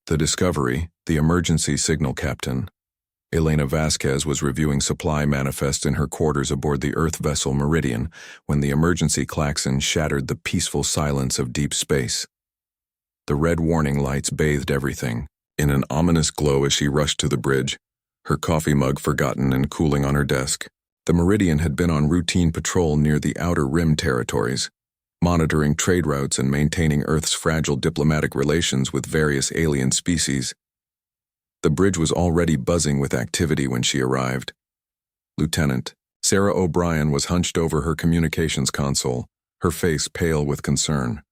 The Discovery, the emergency signal captain. Elena Vasquez was reviewing supply manifests in her quarters aboard the Earth vessel Meridian when the emergency klaxon shattered the peaceful silence of deep space. The red warning lights bathed everything in an ominous glow as she rushed to the bridge, her coffee mug forgotten and cooling on her desk. The Meridian had been on routine patrol near the Outer Rim territories, monitoring trade routes and maintaining Earth's fragile diplomatic relations with various alien species. The bridge was already buzzing with activity when she arrived. Lieutenant Sarah O'Brien was hunched over her communications console, her face pale with concern.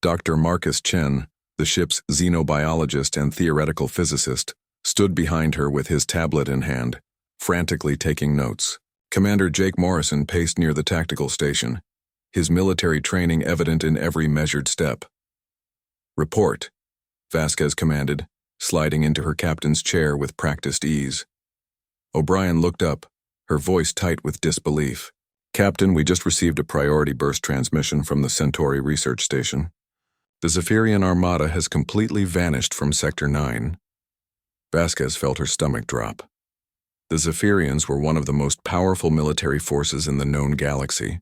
Dr. Marcus Chen, the ship's xenobiologist and theoretical physicist, stood behind her with his tablet in hand, frantically taking notes. Commander Jake Morrison paced near the tactical station, his military training evident in every measured step. "Report," Vasquez commanded, sliding into her captain's chair with practiced ease. O'Brien looked up, her voice tight with disbelief. "Captain, we just received a priority burst transmission from the Centauri research station. The Zephyrian Armada has completely vanished from Sector 9. Vasquez felt her stomach drop. The Zephyrians were one of the most powerful military forces in the known galaxy.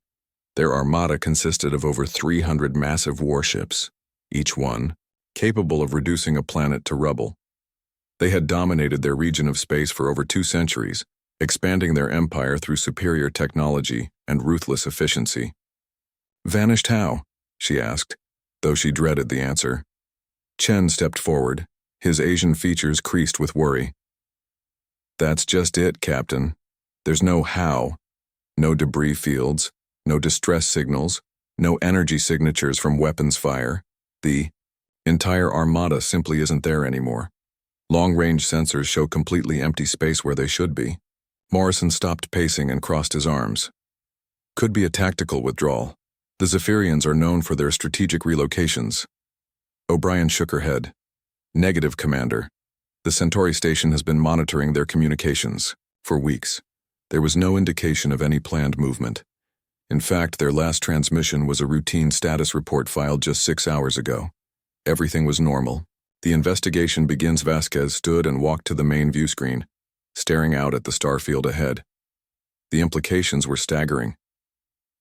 Their armada consisted of over 300 massive warships, each one capable of reducing a planet to rubble. They had dominated their region of space for over 2 centuries, expanding their empire through superior technology and ruthless efficiency. "Vanished how?" she asked, though she dreaded the answer. Chen stepped forward, his Asian features creased with worry. "That's just it, Captain. There's no how. No debris fields, no distress signals, no energy signatures from weapons fire. The entire armada simply isn't there anymore. Long-range sensors show completely empty space where they should be." Morrison stopped pacing and crossed his arms. "Could be a tactical withdrawal. The Zephyrians are known for their strategic relocations." O'Brien shook her head. "Negative, Commander. The Centauri station has been monitoring their communications for weeks. There was no indication of any planned movement. In fact, their last transmission was a routine status report filed just 6 hours ago. Everything was normal. The investigation begins." Vasquez stood and walked to the main view screen, staring out at the starfield ahead. The implications were staggering.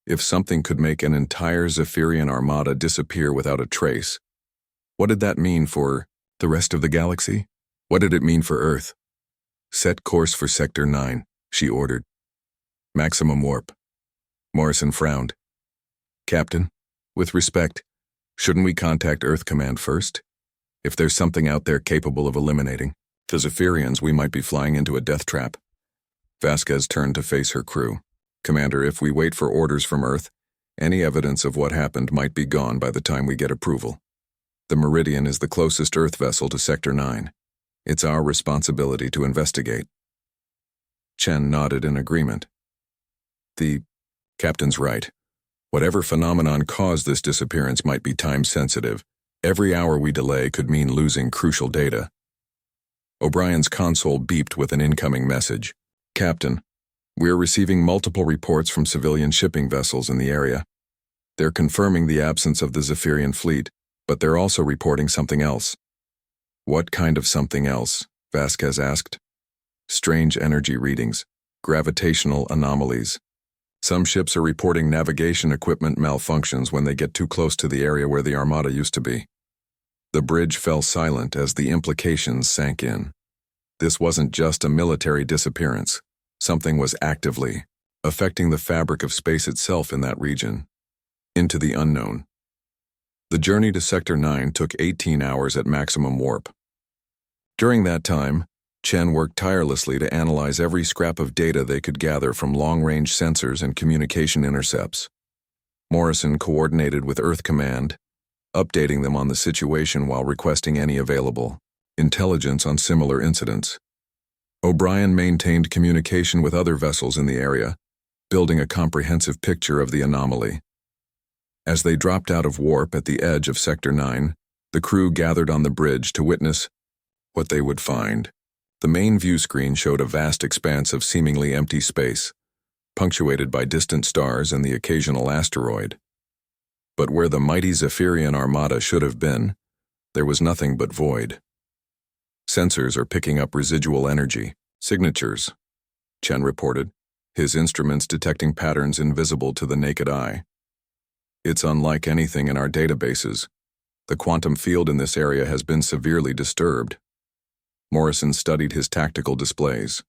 If something could make an entire Zephyrian armada disappear without a trace, what did that mean for the rest of the galaxy? What did it mean for Earth? "Set course for Sector 9, she ordered. "Maximum warp." Morrison frowned. "Captain, with respect, shouldn't we contact Earth Command first? If there's something out there capable of eliminating the Zephyrians, we might be flying into a death trap." Vasquez turned to face her crew. "Commander, if we wait for orders from Earth, any evidence of what happened might be gone by the time we get approval. The Meridian is the closest Earth vessel to Sector 9. It's our responsibility to investigate." Chen nodded in agreement. "The Captain's right. Whatever phenomenon caused this disappearance might be time-sensitive. Every hour we delay could mean losing crucial data." O'Brien's console beeped with an incoming message. "Captain, we're receiving multiple reports from civilian shipping vessels in the area. They're confirming the absence of the Zephyrian fleet, but they're also reporting something else." "What kind of something else?" Vasquez asked. "Strange energy readings, gravitational anomalies. Some ships are reporting navigation equipment malfunctions when they get too close to the area where the armada used to be." The bridge fell silent as the implications sank in. This wasn't just a military disappearance. Something was actively affecting the fabric of space itself in that region. Into the unknown. The journey to Sector 9 took 18 hours at maximum warp. During that time, Chen worked tirelessly to analyze every scrap of data they could gather from long-range sensors and communication intercepts. Morrison coordinated with Earth Command, updating them on the situation while requesting any available intelligence on similar incidents. O'Brien maintained communication with other vessels in the area, building a comprehensive picture of the anomaly. As they dropped out of warp at the edge of Sector 9, the crew gathered on the bridge to witness what they would find. The main view screen showed a vast expanse of seemingly empty space, punctuated by distant stars and the occasional asteroid. But where the mighty Zephyrian armada should have been, there was nothing but void. Sensors are picking up residual energy, signatures, Chen reported, his instruments detecting patterns invisible to the naked eye. It's unlike anything in our databases. The quantum field in this area has been severely disturbed. Morrison studied his tactical displays.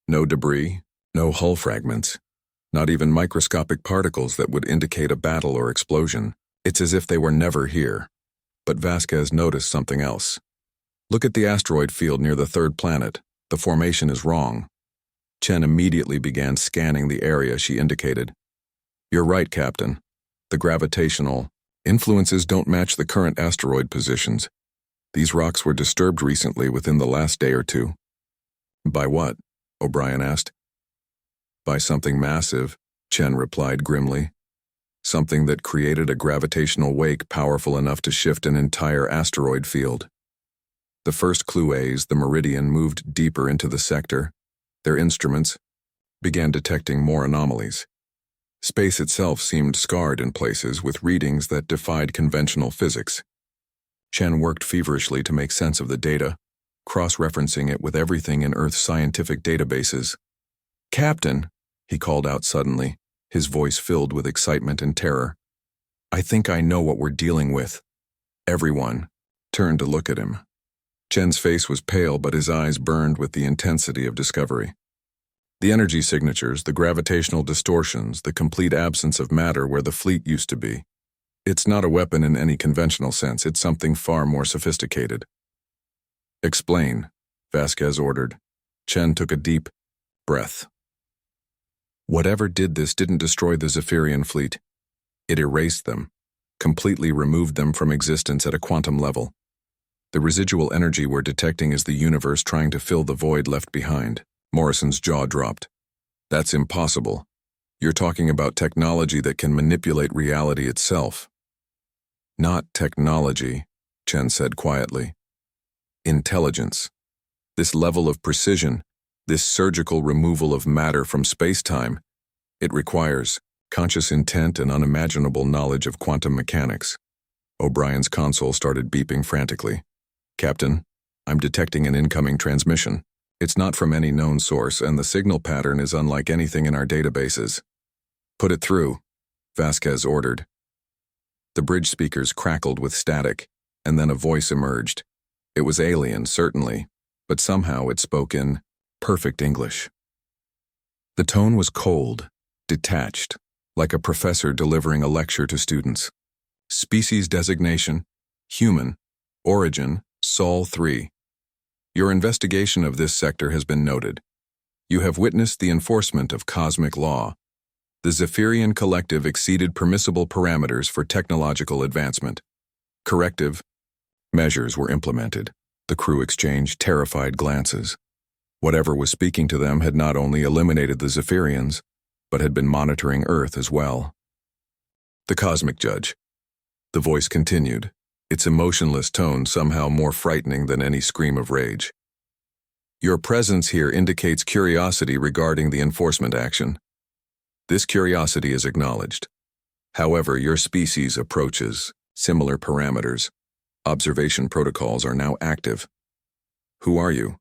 No debris, no hull fragments, not even microscopic particles that would indicate a battle or explosion. It's as if they were never here. But Vasquez noticed something else. Look at the asteroid field near the third planet. The formation is wrong. Chen immediately began scanning the area she indicated. You're right, Captain. The gravitational influences don't match the current asteroid positions. These rocks were disturbed recently within the last day or two. By what? O'Brien asked. By something massive, Chen replied grimly. Something that created a gravitational wake powerful enough to shift an entire asteroid field. The first Clues, the Meridian, moved deeper into the sector. Their instruments began detecting more anomalies. Space itself seemed scarred in places with readings that defied conventional physics. Chen worked feverishly to make sense of the data, cross-referencing it with everything in Earth's scientific databases. Captain, he called out suddenly, his voice filled with excitement and terror. I think I know what we're dealing with. Everyone turned to look at him. Chen's face was pale, but his eyes burned with the intensity of discovery. The energy signatures, the gravitational distortions, the complete absence of matter where the fleet used to be. It's not a weapon in any conventional sense, it's something far more sophisticated. Explain, Vasquez ordered. Chen took a deep breath. Whatever did this didn't destroy the Zephyrian fleet. It erased them, completely removed them from existence at a quantum level. The residual energy we're detecting is the universe trying to fill the void left behind. Morrison's jaw dropped. That's impossible. You're talking about technology that can manipulate reality itself. Not technology, Chen said quietly. Intelligence. This level of precision, this surgical removal of matter from space-time, it requires conscious intent and unimaginable knowledge of quantum mechanics. O'Brien's console started beeping frantically. Captain, I'm detecting an incoming transmission. It's not from any known source, and the signal pattern is unlike anything in our databases. Put it through, Vasquez ordered. The bridge speakers crackled with static, and then a voice emerged. It was alien, certainly, but somehow it spoke in perfect English. The tone was cold, detached, like a professor delivering a lecture to students. Species designation, human, origin, Sol 3. Your investigation of this sector has been noted. You have witnessed the enforcement of cosmic law. The Zephyrian Collective exceeded permissible parameters for technological advancement. Corrective measures were implemented. The crew exchanged terrified glances. Whatever was speaking to them had not only eliminated the Zephyrians, but had been monitoring Earth as well. The Cosmic Judge. The voice continued, its emotionless tone somehow more frightening than any scream of rage. Your presence here indicates curiosity regarding the enforcement action. This curiosity is acknowledged. However, your species approaches similar parameters. Observation protocols are now active. Who are you?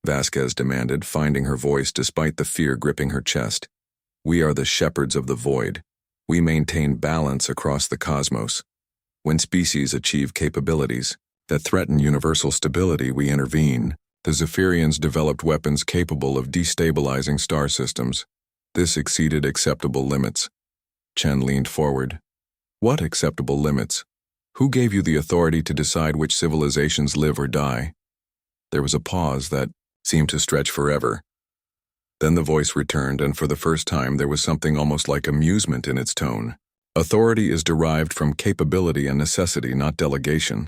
Vasquez demanded, finding her voice despite the fear gripping her chest. We are the shepherds of the void. We maintain balance across the cosmos. When species achieve capabilities that threaten universal stability, we intervene. The Zephyrians developed weapons capable of destabilizing star systems. This exceeded acceptable limits. Chen leaned forward. What acceptable limits? Who gave you the authority to decide which civilizations live or die? There was a pause that seemed to stretch forever. Then the voice returned, and for the first time there was something almost like amusement in its tone. Authority is derived from capability and necessity, not delegation.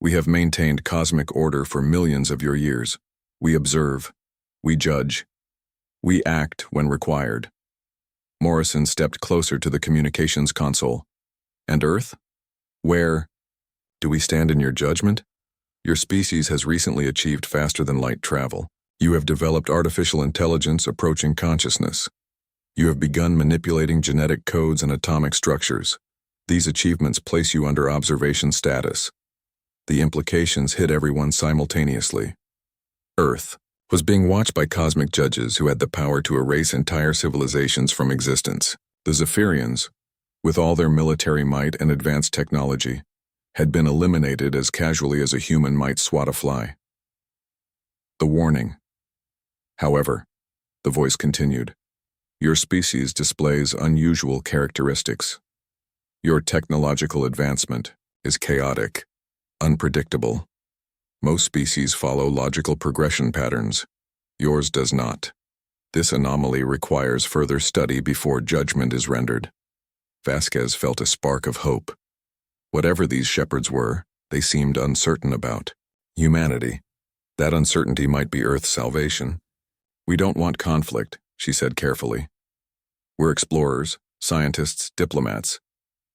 We have maintained cosmic order for millions of your years. We observe. We judge. We act when required. Morrison stepped closer to the communications console. And Earth? Where do we stand in your judgment? Your species has recently achieved faster-than-light travel. You have developed artificial intelligence approaching consciousness. You have begun manipulating genetic codes and atomic structures. These achievements place you under observation status. The implications hit everyone simultaneously. Earth was being watched by cosmic judges who had the power to erase entire civilizations from existence. The Zephyrians, with all their military might and advanced technology, had been eliminated as casually as a human might swat a fly. The warning. However, the voice continued, your species displays unusual characteristics. Your technological advancement is chaotic, unpredictable. Most species follow logical progression patterns. Yours does not. This anomaly requires further study before judgment is rendered. Vasquez felt a spark of hope. Whatever these shepherds were, they seemed uncertain about humanity. That uncertainty might be Earth's salvation. We don't want conflict, she said carefully. We're explorers, scientists, diplomats.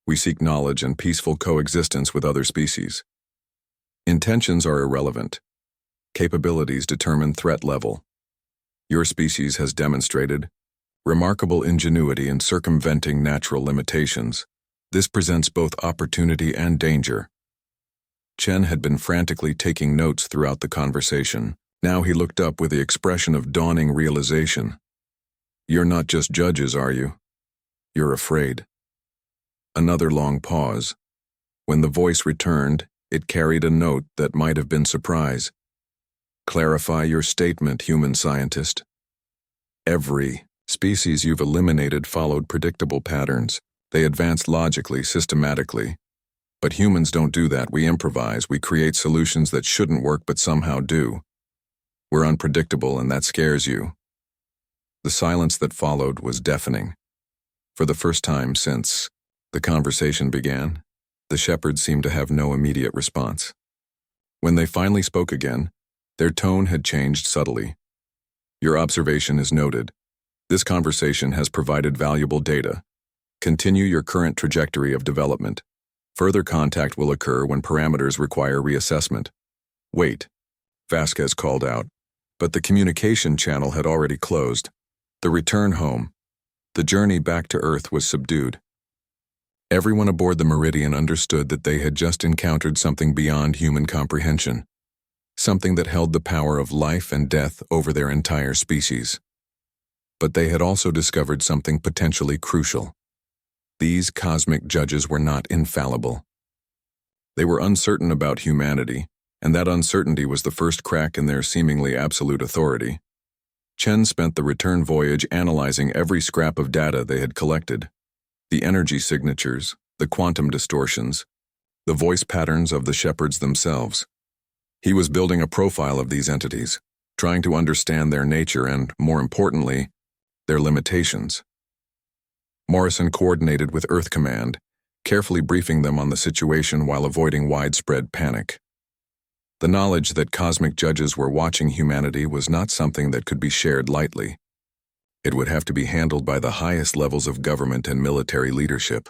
We seek knowledge and peaceful coexistence with other species. Intentions are irrelevant. Capabilities determine threat level. Your species has demonstrated remarkable ingenuity in circumventing natural limitations. This presents both opportunity and danger. Chen had been frantically taking notes throughout the conversation. Now he looked up with the expression of dawning realization. You're not just judges, are you? You're afraid. Another long pause. When the voice returned, it carried a note that might have been surprise. Clarify your statement, human scientist. Every species you've eliminated followed predictable patterns. They advanced logically, systematically. But humans don't do that. We improvise. We create solutions that shouldn't work but somehow do. We're unpredictable, and that scares you. The silence that followed was deafening. For the first time since the conversation began, the shepherds seemed to have no immediate response. When they finally spoke again, their tone had changed subtly. Your observation is noted. This conversation has provided valuable data. Continue your current trajectory of development. Further contact will occur when parameters require reassessment. Wait, Vasquez called out, but the communication channel had already closed. The return home, the journey back to Earth was subdued. Everyone aboard the Meridian understood that they had just encountered something beyond human comprehension, something that held the power of life and death over their entire species. But they had also discovered something potentially crucial. These cosmic judges were not infallible. They were uncertain about humanity, and that uncertainty was the first crack in their seemingly absolute authority. Chen spent the return voyage analyzing every scrap of data they had collected. The energy signatures, the quantum distortions, the voice patterns of the shepherds themselves. He was building a profile of these entities, trying to understand their nature and, more importantly, their limitations. Morrison coordinated with Earth Command, carefully briefing them on the situation while avoiding widespread panic. The knowledge that cosmic judges were watching humanity was not something that could be shared lightly. It would have to be handled by the highest levels of government and military leadership.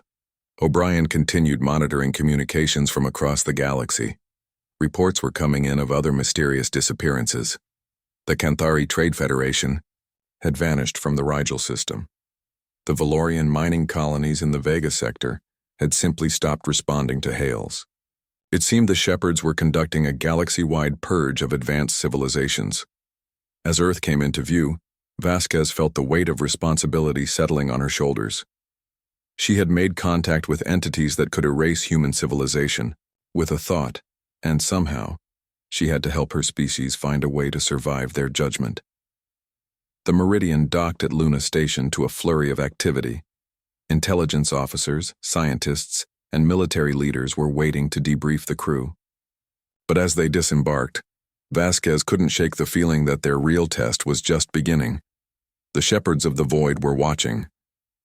O'Brien continued monitoring communications from across the galaxy. Reports were coming in of other mysterious disappearances. The Canthari Trade Federation had vanished from the Rigel system. The Valorian mining colonies in the Vega sector had simply stopped responding to hails. It seemed the shepherds were conducting a galaxy-wide purge of advanced civilizations. As Earth came into view, Vasquez felt the weight of responsibility settling on her shoulders. She had made contact with entities that could erase human civilization, with a thought, and somehow, she had to help her species find a way to survive their judgment. The Meridian docked at Luna Station to a flurry of activity. Intelligence officers, scientists, and military leaders were waiting to debrief the crew. But as they disembarked, Vasquez couldn't shake the feeling that their real test was just beginning. The shepherds of the void were watching.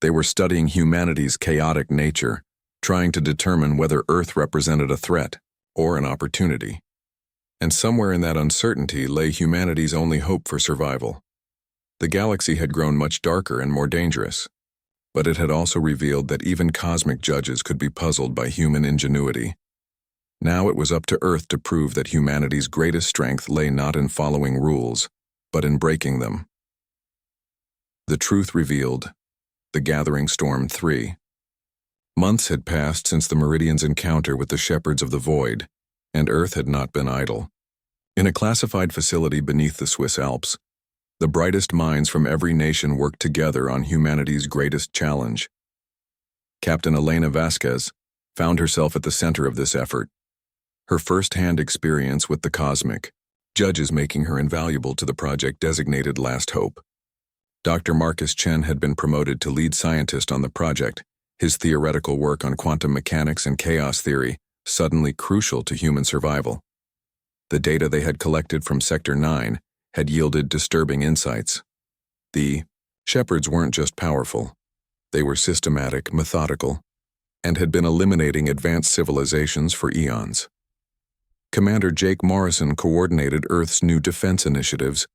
They were studying humanity's chaotic nature, trying to determine whether Earth represented a threat or an opportunity. And somewhere in that uncertainty lay humanity's only hope for survival. The galaxy had grown much darker and more dangerous, but it had also revealed that even cosmic judges could be puzzled by human ingenuity. Now it was up to Earth to prove that humanity's greatest strength lay not in following rules, but in breaking them. The truth revealed. The Gathering Storm 3. Months had passed since the Meridian's encounter with the Shepherds of the Void, And Earth had not been idle. In a classified facility beneath the Swiss Alps, the brightest minds from every nation worked together on humanity's greatest challenge. Captain Elena Vasquez found herself at the center of this effort. Her first-hand experience with the cosmic, judges making her invaluable to the project designated Last Hope. Dr. Marcus Chen had been promoted to lead scientist on the project, his theoretical work on quantum mechanics and chaos theory suddenly crucial to human survival. The data they had collected from Sector 9 had yielded disturbing insights. The Shepherds weren't just powerful. They were systematic, methodical, and had been eliminating advanced civilizations for eons. Commander Jake Morrison coordinated Earth's new defense initiatives,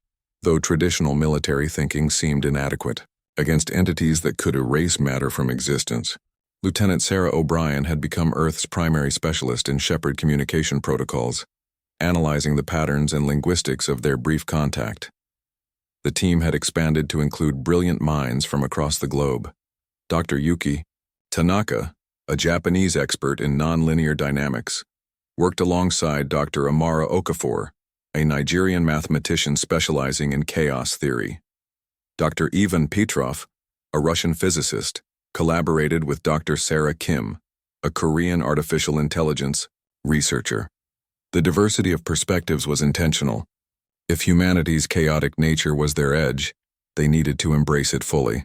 though traditional military thinking seemed inadequate. Against entities that could erase matter from existence, Lieutenant Sarah O'Brien had become Earth's primary specialist in Shepherd communication protocols, analyzing the patterns and linguistics of their brief contact. The team had expanded to include brilliant minds from across the globe. Dr. Yuki Tanaka, a Japanese expert in nonlinear dynamics, worked alongside Dr. Amara Okafor, a Nigerian mathematician specializing in chaos theory. Dr. Ivan Petrov, a Russian physicist, collaborated with Dr. Sarah Kim, a Korean artificial intelligence researcher. The diversity of perspectives was intentional. If humanity's chaotic nature was their edge, they needed to embrace it fully.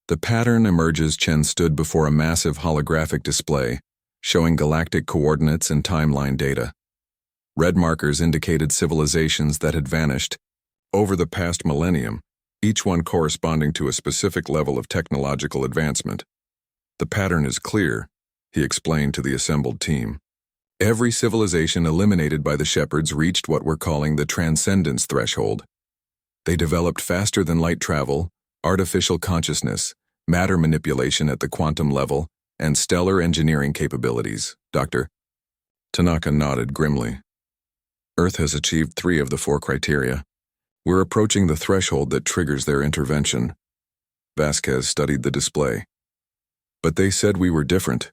The pattern emerges. Chen stood before a massive holographic display, showing galactic coordinates and timeline data. Red markers indicated civilizations that had vanished over the past millennium, each one corresponding to a specific level of technological advancement. The pattern is clear, he explained to the assembled team. Every civilization eliminated by the Shepherds reached what we're calling the transcendence threshold. They developed faster than light travel, artificial consciousness, matter manipulation at the quantum level, and stellar engineering capabilities. Dr. Tanaka nodded grimly. Earth has achieved 3 of the 4 criteria. We're approaching the threshold that triggers their intervention. Vasquez studied the display. But they said we were different.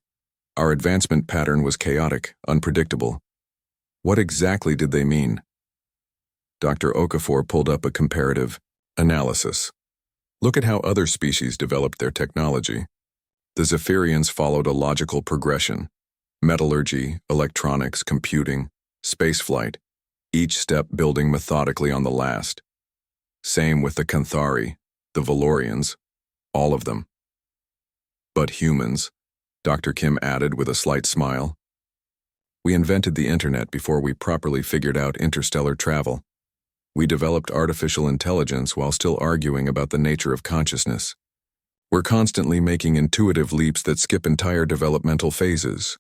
Our advancement pattern was chaotic, unpredictable. What exactly did they mean? Dr. Okafor pulled up a comparative analysis. Look at how other species developed their technology. The Zephyrians followed a logical progression. Metallurgy, electronics, computing, spaceflight, each step building methodically on the last. Same with the Canthari, the Valorians, all of them. But humans, Dr. Kim added with a slight smile. We invented the internet before we properly figured out interstellar travel. We developed artificial intelligence while still arguing about the nature of consciousness. We're constantly making intuitive leaps that skip entire developmental phases.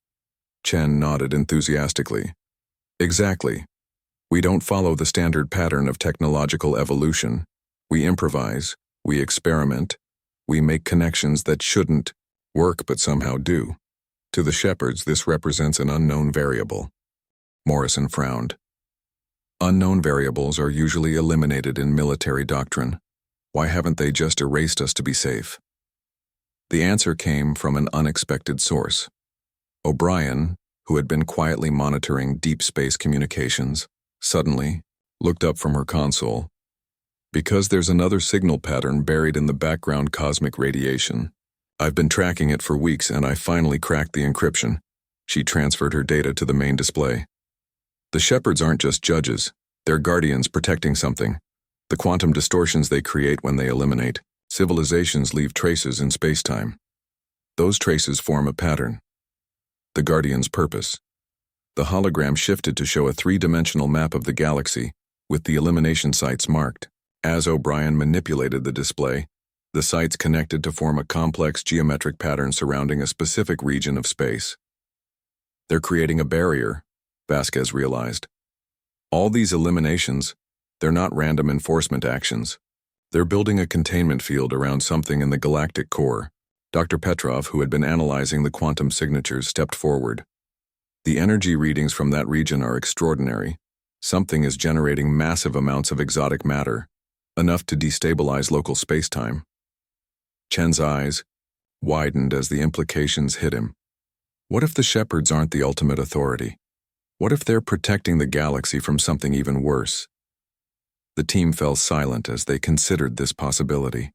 Chen nodded enthusiastically. Exactly. We don't follow the standard pattern of technological evolution. We improvise, we experiment, we make connections that shouldn't work but somehow do. To the Shepherds, this represents an unknown variable. Morrison frowned. Unknown variables are usually eliminated in military doctrine. Why haven't they just erased us to be safe? The answer came from an unexpected source. O'Brien, who had been quietly monitoring deep space communications, suddenly looked up from her console. Because there's another signal pattern buried in the background cosmic radiation. I've been tracking it for weeks and I finally cracked the encryption. She transferred her data to the main display. The Shepherds aren't just judges, they're guardians protecting something. The quantum distortions they create when they eliminate civilizations leave traces in space-time. Those traces form a pattern. The Guardian's purpose. The hologram shifted to show a 3-dimensional map of the galaxy, with the elimination sites marked. As O'Brien manipulated the display, the sites connected to form a complex geometric pattern surrounding a specific region of space. They're creating a barrier, Vasquez realized. All these eliminations, they're not random enforcement actions. They're building a containment field around something in the galactic core. Dr. Petrov, who had been analyzing the quantum signatures, stepped forward. The energy readings from that region are extraordinary. Something is generating massive amounts of exotic matter, enough to destabilize local space-time. Chen's eyes widened as the implications hit him. What if the Shepherds aren't the ultimate authority? What if they're protecting the galaxy from something even worse? The team fell silent as they considered this possibility.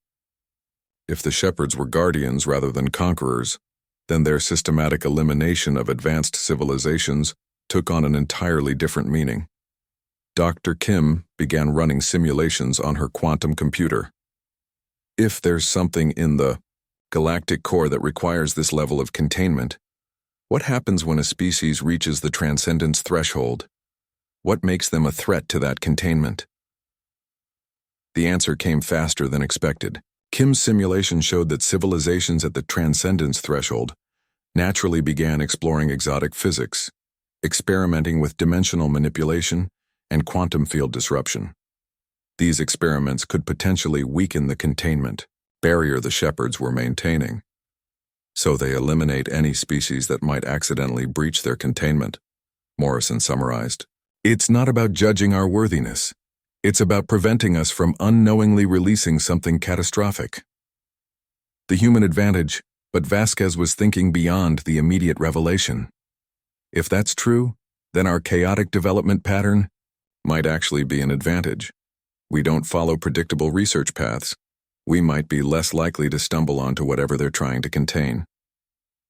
If the Shepherds were guardians rather than conquerors, then their systematic elimination of advanced civilizations took on an entirely different meaning. Dr. Kim began running simulations on her quantum computer. If there's something in the galactic core that requires this level of containment, what happens when a species reaches the transcendence threshold? What makes them a threat to that containment? The answer came faster than expected. Kim's simulation showed that civilizations at the transcendence threshold naturally began exploring exotic physics, experimenting with dimensional manipulation and quantum field disruption. These experiments could potentially weaken the containment barrier the Shepherds were maintaining. So they eliminate any species that might accidentally breach their containment, Morrison summarized. It's not about judging our worthiness. It's about preventing us from unknowingly releasing something catastrophic. The human advantage, but Vasquez was thinking beyond the immediate revelation. If that's true, then our chaotic development pattern might actually be an advantage. We don't follow predictable research paths. We might be less likely to stumble onto whatever they're trying to contain.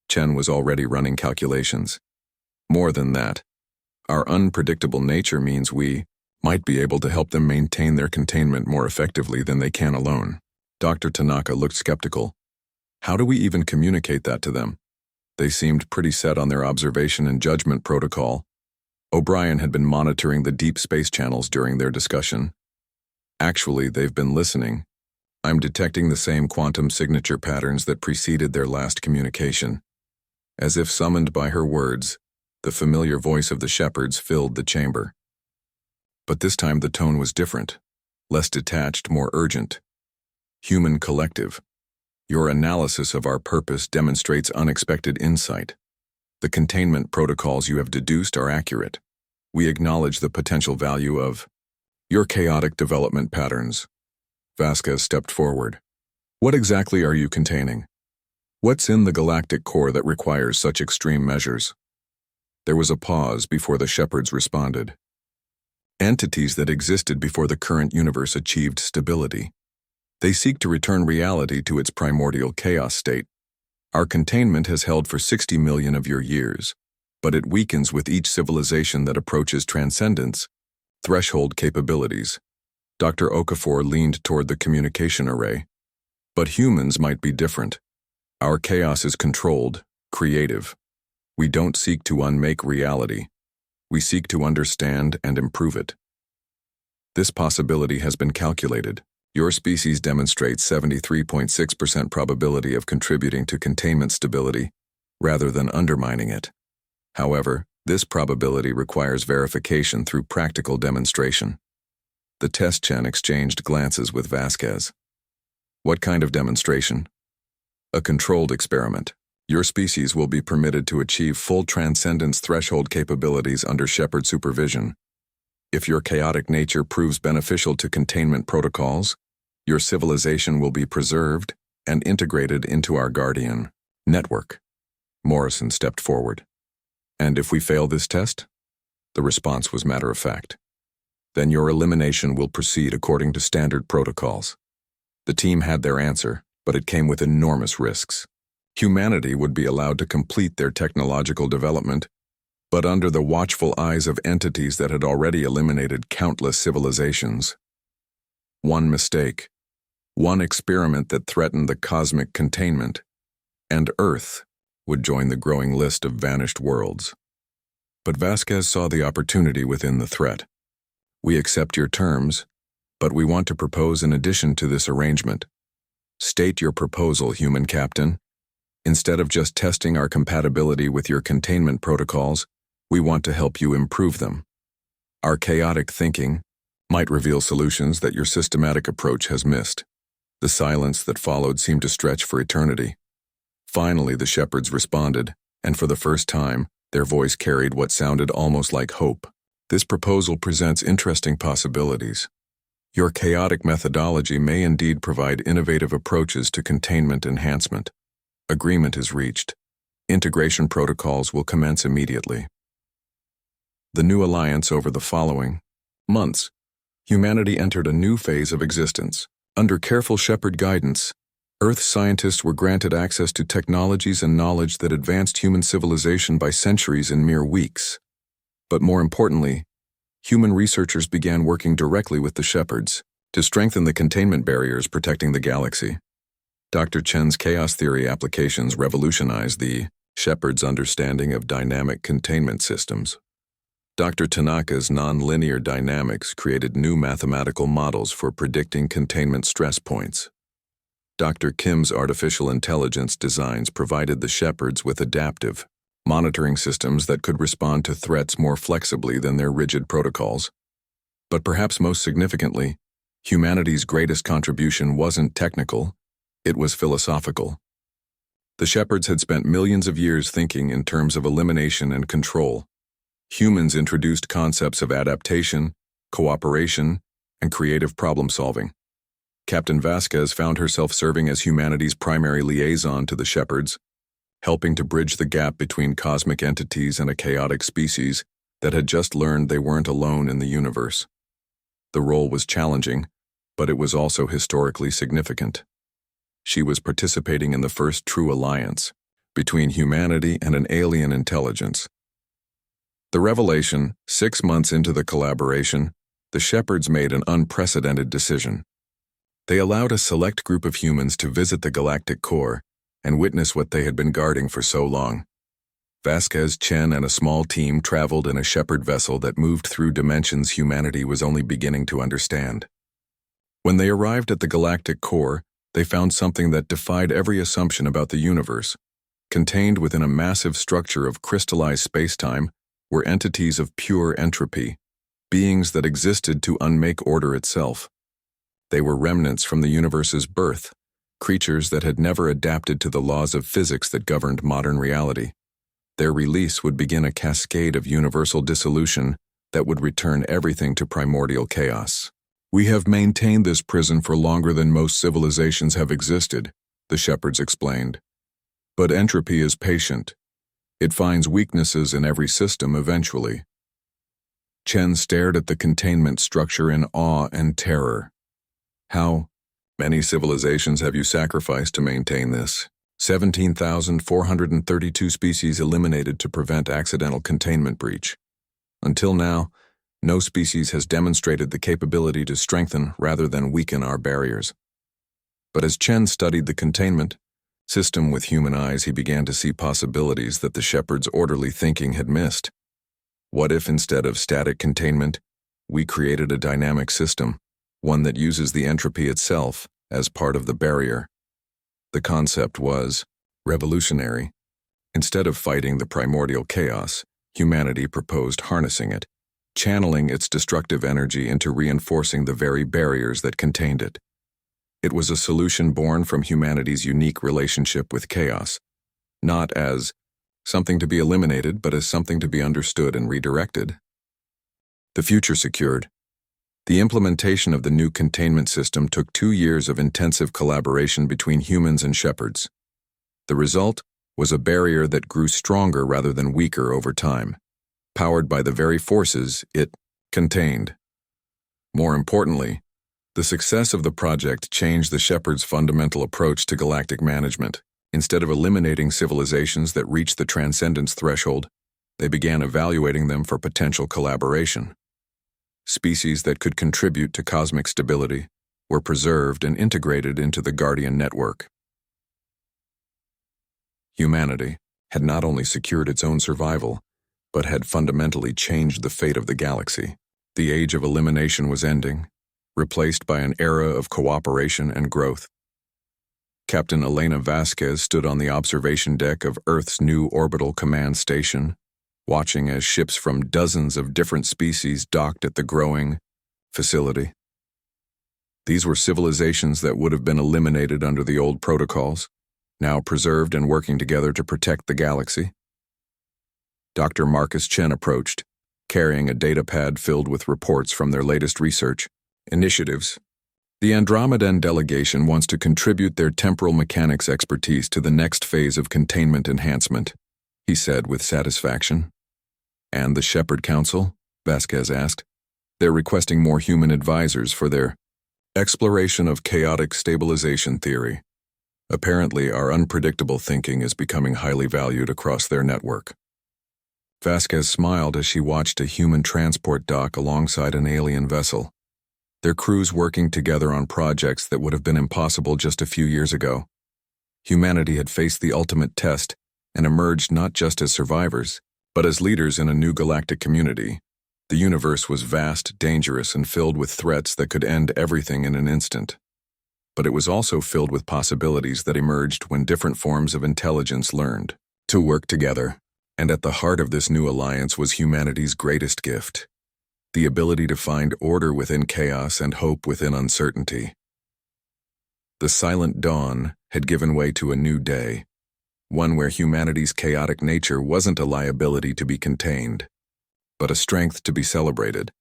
Chen was already running calculations. More than that, our unpredictable nature means we might be able to help them maintain their containment more effectively than they can alone. Dr. Tanaka looked skeptical. How do we even communicate that to them? They seemed pretty set on their observation and judgment protocol. O'Brien had been monitoring the deep space channels during their discussion. Actually, they've been listening. I'm detecting the same quantum signature patterns that preceded their last communication. As if summoned by her words, the familiar voice of the Shepherds filled the chamber. But this time the tone was different, less detached, more urgent. Human collective. Your analysis of our purpose demonstrates unexpected insight. The containment protocols you have deduced are accurate. We acknowledge the potential value of your chaotic development patterns. Vasquez stepped forward. What exactly are you containing? What's in the galactic core that requires such extreme measures? There was a pause before the Shepherds responded. Entities that existed before the current universe achieved stability. They seek to return reality to its primordial chaos state. Our containment has held for 60 million of your years, but it weakens with each civilization that approaches transcendence, threshold capabilities. Dr. Okafor leaned toward the communication array. But humans might be different. Our chaos is controlled, creative. We don't seek to unmake reality. We seek to understand and improve it. This possibility has been calculated. Your species demonstrates 73.6% probability of contributing to containment stability, rather than undermining it. However, this probability requires verification through practical demonstration. The test Chen exchanged glances with Vasquez. What kind of demonstration? A controlled experiment. Your species will be permitted to achieve full transcendence threshold capabilities under Shepard supervision. If your chaotic nature proves beneficial to containment protocols, your civilization will be preserved and integrated into our Guardian network. Morrison stepped forward. And if we fail this test? The response was matter-of-fact. Then your elimination will proceed according to standard protocols. The team had their answer, but it came with enormous risks. Humanity would be allowed to complete their technological development, but under the watchful eyes of entities that had already eliminated countless civilizations. One mistake, one experiment that threatened the cosmic containment, and Earth would join the growing list of vanished worlds. But Vasquez saw the opportunity within the threat. We accept your terms, but we want to propose an addition to this arrangement. State your proposal, human captain. Instead of just testing our compatibility with your containment protocols, we want to help you improve them. Our chaotic thinking might reveal solutions that your systematic approach has missed. The silence that followed seemed to stretch for eternity. Finally, the Shepherds responded, and for the first time, their voice carried what sounded almost like hope. This proposal presents interesting possibilities. Your chaotic methodology may indeed provide innovative approaches to containment enhancement. Agreement is reached. Integration protocols will commence immediately. The new alliance over the following months, humanity entered a new phase of existence. Under careful Shepherd guidance, Earth scientists were granted access to technologies and knowledge that advanced human civilization by centuries in mere weeks. But more importantly, human researchers began working directly with the Shepherds to strengthen the containment barriers protecting the galaxy. Dr. Chen's chaos theory applications revolutionized the Shepherds' understanding of dynamic containment systems. Dr. Tanaka's nonlinear dynamics created new mathematical models for predicting containment stress points. Dr. Kim's artificial intelligence designs provided the Shepherds with adaptive, monitoring systems that could respond to threats more flexibly than their rigid protocols. But perhaps most significantly, humanity's greatest contribution wasn't technical, it was philosophical. The Shepherds had spent millions of years thinking in terms of elimination and control. Humans introduced concepts of adaptation, cooperation, and creative problem-solving. Captain Vasquez found herself serving as humanity's primary liaison to the Shepherds, helping to bridge the gap between cosmic entities and a chaotic species that had just learned they weren't alone in the universe. The role was challenging, but it was also historically significant. She was participating in the first true alliance between humanity and an alien intelligence. The revelation, 6 months into the collaboration, the Shepherds made an unprecedented decision. They allowed a select group of humans to visit the galactic core and witness what they had been guarding for so long. Vasquez, Chen, and a small team traveled in a Shepherd vessel that moved through dimensions humanity was only beginning to understand. When they arrived at the galactic core, they found something that defied every assumption about the universe. Contained within a massive structure of crystallized spacetime were entities of pure entropy, beings that existed to unmake order itself. They were remnants from the universe's birth, creatures that had never adapted to the laws of physics that governed modern reality. Their release would begin a cascade of universal dissolution that would return everything to primordial chaos. "We have maintained this prison for longer than most civilizations have existed," the Shepherds explained. "But entropy is patient. It finds weaknesses in every system eventually." Chen stared at the containment structure in awe and terror. "How many civilizations have you sacrificed to maintain this?" 17,432 species eliminated to prevent accidental containment breach. Until now, no species has demonstrated the capability to strengthen rather than weaken our barriers. But as Chen studied the containment system with human eyes, he began to see possibilities that the Shepherds' orderly thinking had missed. What if instead of static containment, we created a dynamic system, one that uses the entropy itself as part of the barrier? The concept was revolutionary. Instead of fighting the primordial chaos, humanity proposed harnessing it, channeling its destructive energy into reinforcing the very barriers that contained it. It was a solution born from humanity's unique relationship with chaos, not as something to be eliminated, but as something to be understood and redirected. The future secured. The implementation of the new containment system took 2 years of intensive collaboration between humans and Shepherds. The result was a barrier that grew stronger rather than weaker over time, powered by the very forces it contained. More importantly, the success of the project changed the Shepherds' fundamental approach to galactic management. Instead of eliminating civilizations that reached the transcendence threshold, they began evaluating them for potential collaboration. Species that could contribute to cosmic stability were preserved and integrated into the Guardian network. Humanity had not only secured its own survival, but had fundamentally changed the fate of the galaxy. The age of elimination was ending, replaced by an era of cooperation and growth. Captain Elena Vasquez stood on the observation deck of Earth's new orbital command station, watching as ships from dozens of different species docked at the growing facility. These were civilizations that would have been eliminated under the old protocols, now preserved and working together to protect the galaxy. Dr. Marcus Chen approached, carrying a datapad filled with reports from their latest research initiatives. The Andromedan delegation wants to contribute their temporal mechanics expertise to the next phase of containment enhancement, he said with satisfaction. And the Shepherd Council? Vasquez asked. They're requesting more human advisors for their exploration of chaotic stabilization theory. Apparently, our unpredictable thinking is becoming highly valued across their network. Vasquez smiled as she watched a human transport dock alongside an alien vessel, their crews working together on projects that would have been impossible just a few years ago. Humanity had faced the ultimate test and emerged not just as survivors, but as leaders in a new galactic community. The universe was vast, dangerous, and filled with threats that could end everything in an instant. But it was also filled with possibilities that emerged when different forms of intelligence learned to work together. And at the heart of this new alliance was humanity's greatest gift, the ability to find order within chaos and hope within uncertainty. The silent dawn had given way to a new day, one where humanity's chaotic nature wasn't a liability to be contained, but a strength to be celebrated.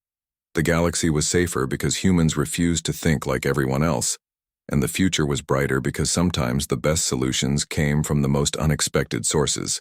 The galaxy was safer because humans refused to think like everyone else, and the future was brighter because sometimes the best solutions came from the most unexpected sources.